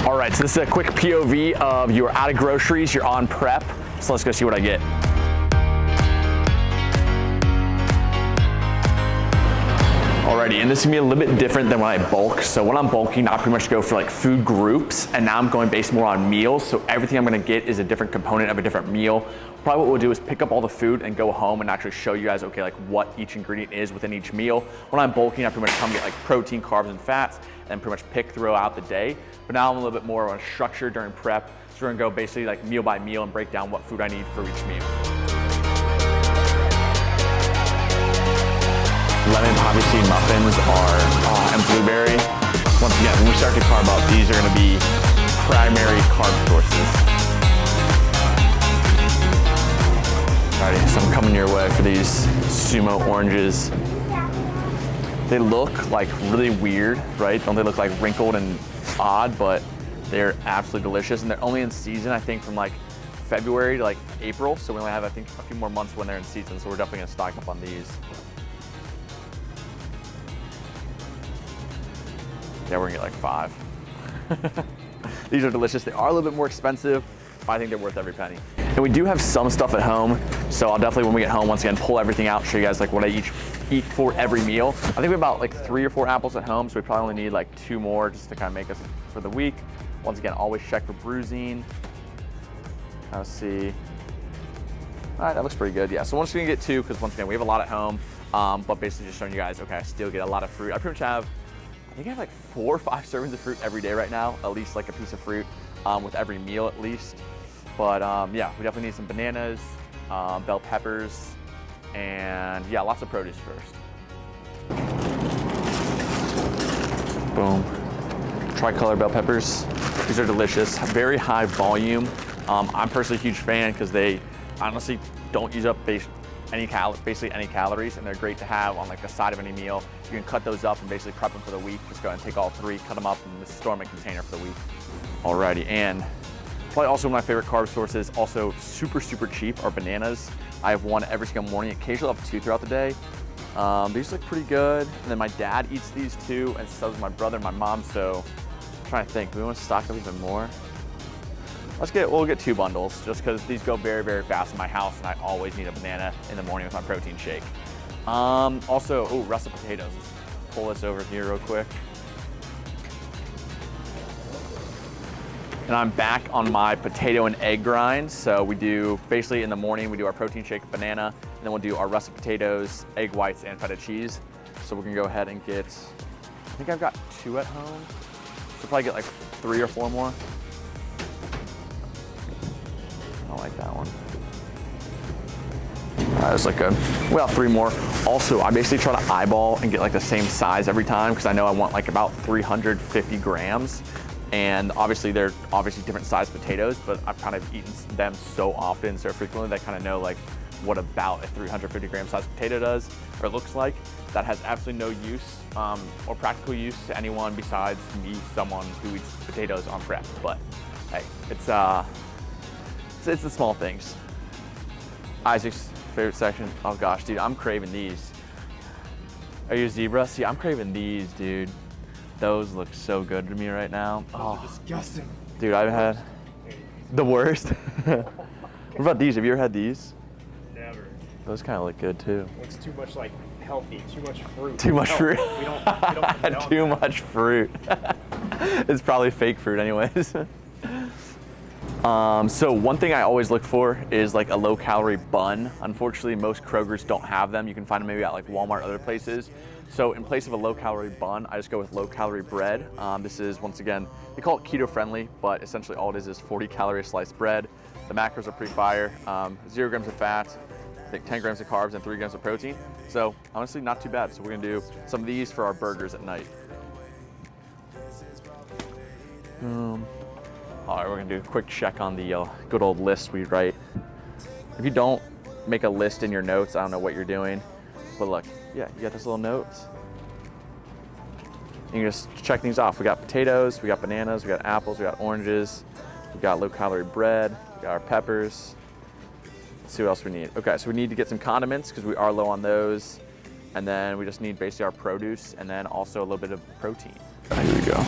All right, so this is a quick POV of you're out of groceries, you're on prep. So let's go see what I get. Alrighty, and this is gonna be a little bit different than when I bulk. So when I'm bulking, I pretty much go for like food groups, and now I'm going based more on meals. So everything I'm gonna get is a different component of a different meal. Probably what we'll do is pick up all the food and go home and actually show you guys, okay, like what each ingredient is within each meal. When I'm bulking, I pretty much come get like protein, carbs, and fats, and pretty much pick throughout the day. But now I'm a little bit more on structure during prep. So we're gonna go basically like meal by meal and break down what food I need for each meal. Lemon poppy seed muffins are, and blueberry. Once again, when we start to carb up, these are gonna be primary carb sources. Alrighty, so I'm coming your way for these sumo oranges. They look like really weird, right? Don't they look like wrinkled and odd, but they're absolutely delicious. And they're only in season, I think, from like February to like April. So we only have, I think, a few more months when they're in season. So we're definitely gonna stock up on these. Yeah, we're gonna get like 5. These are delicious. They are a little bit more expensive, but I think they're worth every penny. And we do have some stuff at home, so I'll definitely, when we get home, once again, pull everything out, show you guys like what I eat for every meal. I think we have about like 3 or 4 apples at home, so we probably only need like 2 more just to kind of make us for the week. Once again, always check for bruising. Let's see. All right, that looks pretty good. Yeah, so we're just gonna get 2, because once again, we have a lot at home, but basically just showing you guys, okay, I still get a lot of fruit. I pretty much have, I think I have like 4 or 5 servings of fruit every day right now, at least like a piece of fruit with every meal at least. But yeah, we definitely need some bananas, bell peppers, and yeah, lots of produce first. Boom. Tricolor bell peppers. These are delicious, very high volume. I'm personally a huge fan because they honestly don't use up basically any calories, and they're great to have on like the side of any meal. You can cut those up and basically prep them for the week. Just go ahead and take all 3, cut them up, and just store them in a container for the week. Alrighty, and probably also one of my favorite carb sources, also super, super cheap, are bananas. I have 1 every single morning. Occasionally I'll have 2 throughout the day. These look pretty good. And then my dad eats these too, and so does my brother and my mom, so I'm trying to think, do we want to stock up even more? We'll get 2 bundles, just because these go very, very fast in my house, and I always need a banana in the morning with my protein shake. Also, russet potatoes. Let's pull this over here real quick. And I'm back on my potato and egg grind. So we do, basically in the morning, we do our protein shake, banana, and then we'll do our russet potatoes, egg whites, and feta cheese. So we're gonna go ahead and get, I think I've got 2 at home. So probably get like 3 or 4 more. I like that one. All right, that's like good. We have 3 more. Also, I basically try to eyeball and get like the same size every time, because I know I want like about 350 grams. And obviously they're different sized potatoes, but I've kind of eaten them so often, so frequently, that I kind of know like what about a 350 gram sized potato does or looks like. That has absolutely no use or practical use to anyone besides me, someone who eats potatoes on prep. But hey, it's the small things. Isaac's favorite section. Oh gosh, dude, I'm craving these. Are you a zebra? See, I'm craving these, dude. Those look so good to me right now. Those are disgusting. Dude, I've had the worst. What about these? Have you ever had these? Never. Those kind of look good too. It's too much like healthy, too much fruit. Too much fruit? We don't Too much fruit. It's probably fake fruit anyways. So one thing I always look for is like a low calorie bun. Unfortunately, most Krogers don't have them. You can find them maybe at like Walmart, other places. So in place of a low calorie bun, I just go with low calorie bread. This is, once again, they call it keto friendly, but essentially all it is 40 calorie sliced bread. The macros are pretty fire. 0 grams of fat, I think 10 grams of carbs, and 3 grams of protein. So honestly, not too bad. So we're gonna do some of these for our burgers at night. All right, we're gonna do a quick check on the good old list we write. If you don't make a list in your notes, I don't know what you're doing. But look, yeah, you got this little notes. You can just check these off. We got potatoes, we got bananas, we got apples, we got oranges, we got low calorie bread, we got our peppers. Let's see what else we need. Okay, so we need to get some condiments because we are low on those. And then we just need basically our produce and then also a little bit of protein. Here we go.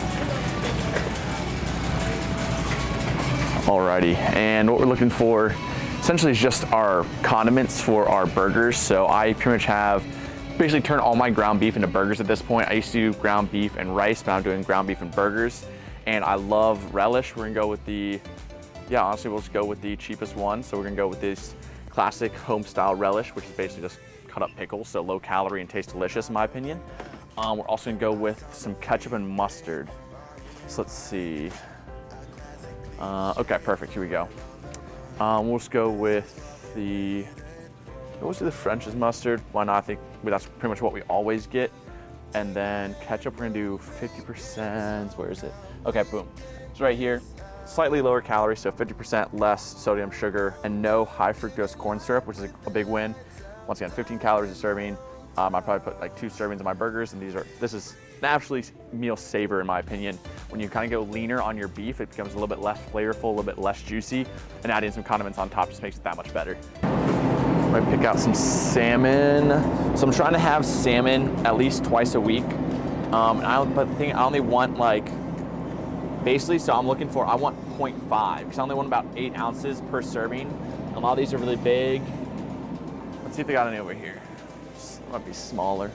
Alrighty, and what we're looking for essentially is just our condiments for our burgers. So I pretty much have basically turned all my ground beef into burgers at this point. I used to do ground beef and rice, but I'm doing ground beef and burgers. And I love relish. We're gonna go with the, yeah, honestly, we'll just go with the cheapest one. So we're gonna go with this classic home style relish, which is basically just cut up pickles, so low calorie and tastes delicious in my opinion. We're also gonna go with some ketchup and mustard. So let's see. Okay, perfect, here we go. We'll just go with the, we'll do the French's mustard. Why not? I think that's pretty much what we always get. And then ketchup, we're gonna do 50%, where is it? Okay, boom. It's right here. Slightly lower calories, so 50% less sodium, sugar, and no high fructose corn syrup, which is a big win. Once again, 15 calories a serving. I probably put like 2 servings in my burgers, and this is an absolute meal saver in my opinion. When you kind of go leaner on your beef, it becomes a little bit less flavorful, a little bit less juicy, and adding some condiments on top just makes it that much better. I might pick out some salmon. So I'm trying to have salmon at least twice a week. But I think I only want like, basically, so I'm looking for, I want 0.5, because I only want about 8 ounces per serving. A lot of these are really big. Let's see if they got any over here. Might be smaller.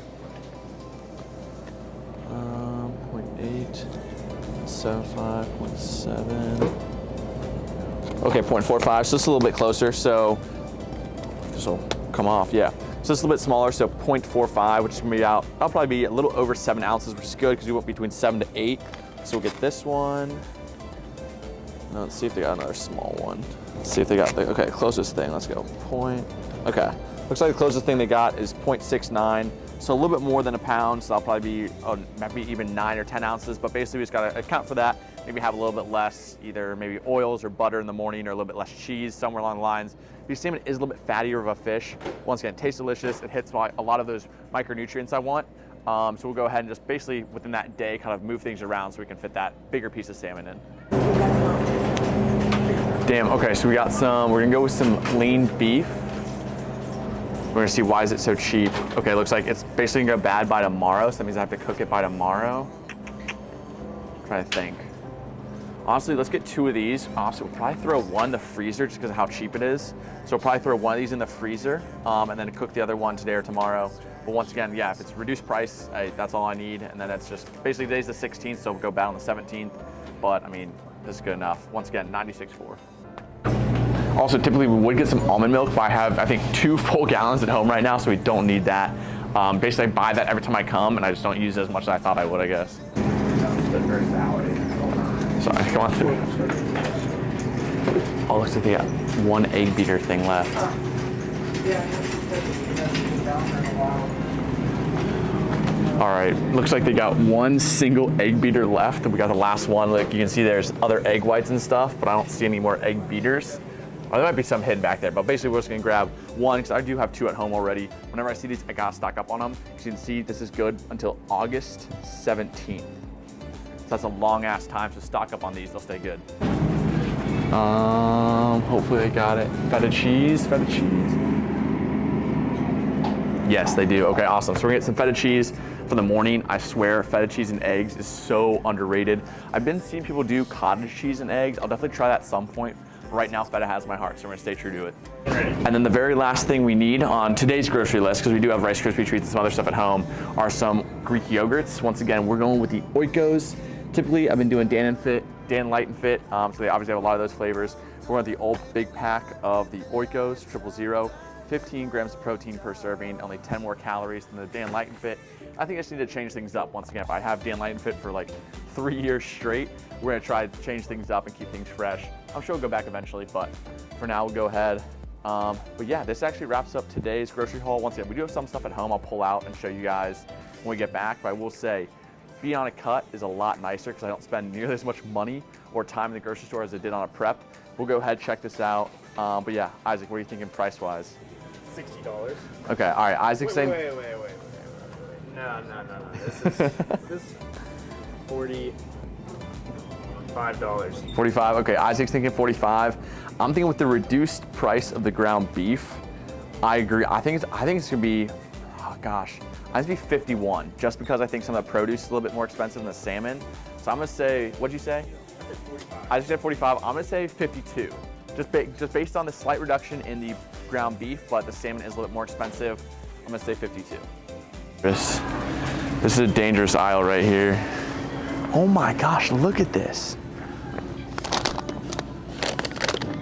0.8, 75, 0.7. Okay, 0.45, so it's a little bit closer. So this will come off, yeah. So it's a little bit smaller, so 0.45, which is gonna be out, I'll probably be a little over 7 ounces, which is good because we want between 7 to 8. So we'll get this one. Now let's see if they got another small one. Let's see if they got the, okay, closest thing, let's go. Okay. Looks like the closest thing they got is 0.69, so a little bit more than a pound, so that'll probably be, maybe even 9 or 10 ounces, but basically we just gotta account for that, maybe have a little bit less, either maybe oils or butter in the morning, or a little bit less cheese, somewhere along the lines. Because salmon is a little bit fattier of a fish. Once again, it tastes delicious, it hits a lot of those micronutrients I want, so we'll go ahead and just basically within that day kind of move things around so we can fit that bigger piece of salmon in. Damn, okay, so we got some, we're gonna go with some lean beef. We're gonna see why is it so cheap. Okay, looks like it's basically gonna go bad by tomorrow, so that means I have to cook it by tomorrow. I'm trying to think. Honestly, let's get 2 of these. Honestly, we'll probably throw one in the freezer just because of how cheap it is. So we'll probably throw one of these in the freezer and then cook the other one today or tomorrow. But once again, yeah, if it's reduced price, that's all I need. And then that's just, basically today's the 16th, so we'll go bad on the 17th. But I mean, this is good enough. Once again, 96.4. Also, typically we would get some almond milk, but I have, I think, 2 full gallons at home right now, so we don't need that. Basically, I buy that every time I come, and I just don't use it as much as I thought I would, I guess. Sorry, come on through. Oh, looks like they got 1 egg beater thing left. All right, looks like they got 1 single egg beater left, and we got the last one. Like you can see, there's other egg whites and stuff, but I don't see any more egg beaters. Or there might be some hidden back there, but basically we're just gonna grab 1 because I do have 2 at home already. Whenever I see these, I gotta stock up on them. As you can see, this is good until August 17th. So that's a long ass time, so stock up on these, they'll stay good. Hopefully they got it. Feta cheese. Yes, they do. Okay, awesome. So we're gonna get some feta cheese for the morning. I swear, feta cheese and eggs is so underrated. I've been seeing people do cottage cheese and eggs. I'll definitely try that at some point. Right now, feta has my heart, so we're gonna stay true to it. And then the very last thing we need on today's grocery list, because we do have Rice Krispie treats and some other stuff at home, are some Greek yogurts. Once again, we're going with the Oikos. Typically, I've been doing Dan Light and Fit, so they obviously have a lot of those flavors. We're going with the old big pack of the Oikos 000, 15 grams of protein per serving, only 10 more calories than the Dan Light and Fit. I think I just need to change things up. Once again, if I have Dan Light and Fit for like 3 years straight, we're gonna try to change things up and keep things fresh. I'm sure we'll go back eventually, but for now we'll go ahead. But yeah, this actually wraps up today's grocery haul. Once again, we do have some stuff at home I'll pull out and show you guys when we get back, but I will say, being on a cut is a lot nicer because I don't spend nearly as much money or time in the grocery store as I did on a prep. We'll go ahead, check this out. But yeah, Isaac, what are you thinking price-wise? $60. Okay, all right, Isaac's saying. Wait. No. This is $45. 45, okay, Isaac's thinking 45. I'm thinking with the reduced price of the ground beef, I agree. I think it's gonna be, oh gosh, I think it's gonna be 51, just because I think some of the produce is a little bit more expensive than the salmon. So I'm gonna say, what'd you say? I just said 45. I'm gonna say 52. Just based on the slight reduction in the ground beef, but the salmon is a little bit more expensive. I'm gonna say 52. This is a dangerous aisle right here. Oh my gosh, look at this.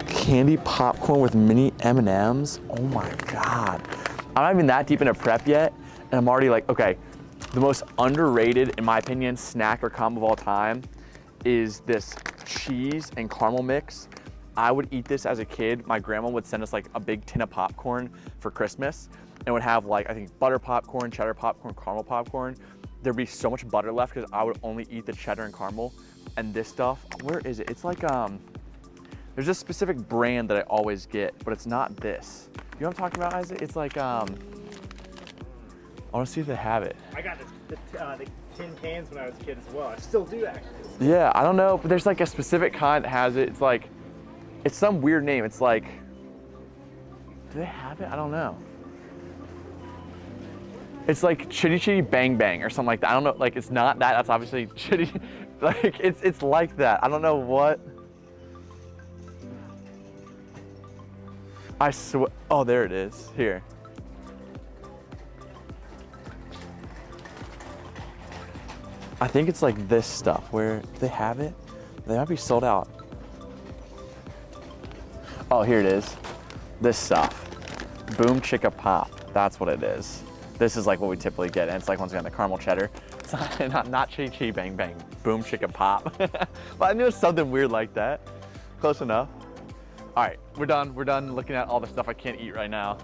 Candy popcorn with mini M&Ms. Oh my God. I'm not even that deep into prep yet, and I'm already like, okay, the most underrated, in my opinion, snack or combo of all time is this cheese and caramel mix. I would eat this as a kid. My grandma would send us like a big tin of popcorn for Christmas and would have like, I think butter popcorn, cheddar popcorn, caramel popcorn. There'd be so much butter left because I would only eat the cheddar and caramel. And this stuff, where is it? It's like, there's a specific brand that I always get, but it's not this. You know what I'm talking about, Isaac? It's like, I wanna see if they have it. I got the tin cans when I was a kid as well. I still do actually. Yeah, I don't know, but there's like a specific kind that has it. It's like, it's some weird name. It's like, do they have it? I don't know. It's like Chitty Chitty Bang Bang or something like that. I don't know, like it's not that, that's obviously Chitty, like it's like that. I don't know what. I swear, oh, there it is, here. I think it's like this stuff where, do they have it? They might be sold out. Oh, here it is. This stuff. Boom Chicka Pop. That's what it is. This is like what we typically get. And it's like, once again, the caramel cheddar. It's not Chitty Chitty Bang Bang. Boom Chicka Pop. But I knew it was something weird like that. Close enough. All right, we're done. We're done looking at all the stuff I can't eat right now.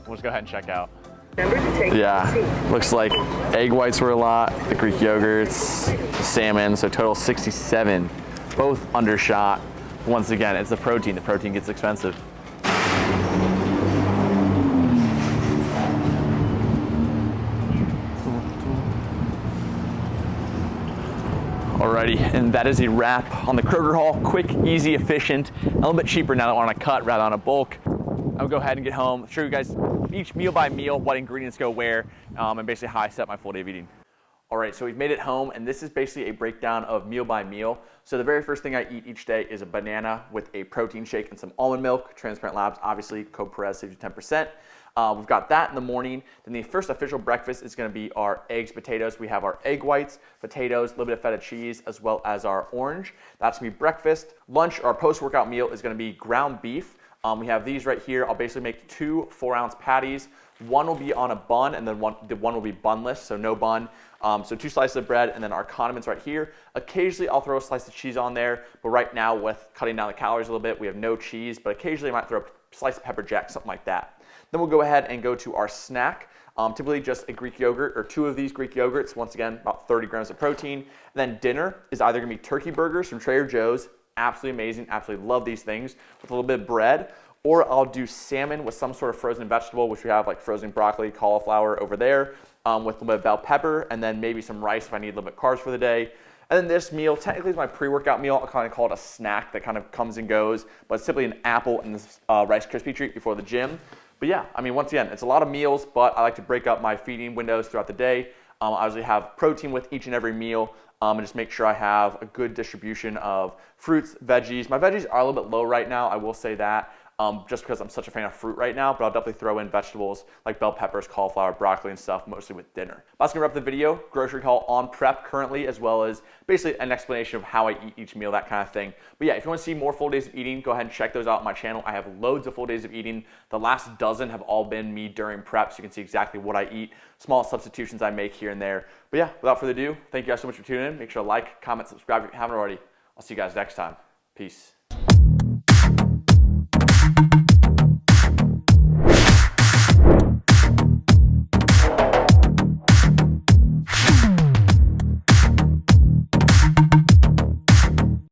We'll just go ahead and check out. Yeah, looks like egg whites were a lot, the Greek yogurts, the salmon, so total 67. Both undershot. Once again, it's the protein. The protein gets expensive. Alrighty, and that is a wrap on the Kroger haul. Quick, easy, efficient, a little bit cheaper now that we're on a cut rather on a bulk. I'll go ahead and get home, show you guys each meal by meal, what ingredients go where, and basically how I set my full day of eating. All right, so we've made it home, and this is basically a breakdown of meal by meal. So the very first thing I eat each day is a banana with a protein shake and some almond milk. Transparent Labs, obviously, code Perez saves you 10%. We've got that in the morning. Then the first official breakfast is gonna be our eggs, potatoes. We have our egg whites, potatoes, a little bit of feta cheese, as well as our orange. That's gonna be breakfast. Lunch, our post-workout meal is gonna be ground beef. We have these right here. I'll basically make 2 4-ounce patties. One will be on a bun, and then the one will be bunless, so no bun. So 2 slices of bread, and then our condiments right here. Occasionally, I'll throw a slice of cheese on there, but right now, with cutting down the calories a little bit, we have no cheese, but occasionally I might throw a slice of pepper jack, something like that. Then we'll go ahead and go to our snack. Typically just a Greek yogurt or 2 of these Greek yogurts. Once again, about 30 grams of protein. And then dinner is either gonna be turkey burgers from Trader Joe's. Absolutely amazing, absolutely love these things, with a little bit of bread. Or I'll do salmon with some sort of frozen vegetable, which we have like frozen broccoli, cauliflower over there, with a little bit of bell pepper, and then maybe some rice if I need a little bit of carbs for the day. And then this meal technically is my pre-workout meal. I kind of call it a snack that kind of comes and goes, but it's simply an apple and this Rice Krispie treat before the gym. But yeah, I mean, once again, it's a lot of meals, but I like to break up my feeding windows throughout the day. I usually have protein with each and every meal, and just make sure I have a good distribution of fruits, veggies. My veggies are a little bit low right now, I will say that. Just because I'm such a fan of fruit right now, but I'll definitely throw in vegetables like bell peppers, cauliflower, broccoli, and stuff, mostly with dinner. That's gonna wrap the video. Grocery haul on prep currently, as well as basically an explanation of how I eat each meal, that kind of thing. But yeah, if you wanna see more full days of eating, go ahead and check those out on my channel. I have loads of full days of eating. The last dozen have all been me during prep, so you can see exactly what I eat, small substitutions I make here and there. But yeah, without further ado, thank you guys so much for tuning in. Make sure to like, comment, subscribe if you haven't already. I'll see you guys next time. Peace.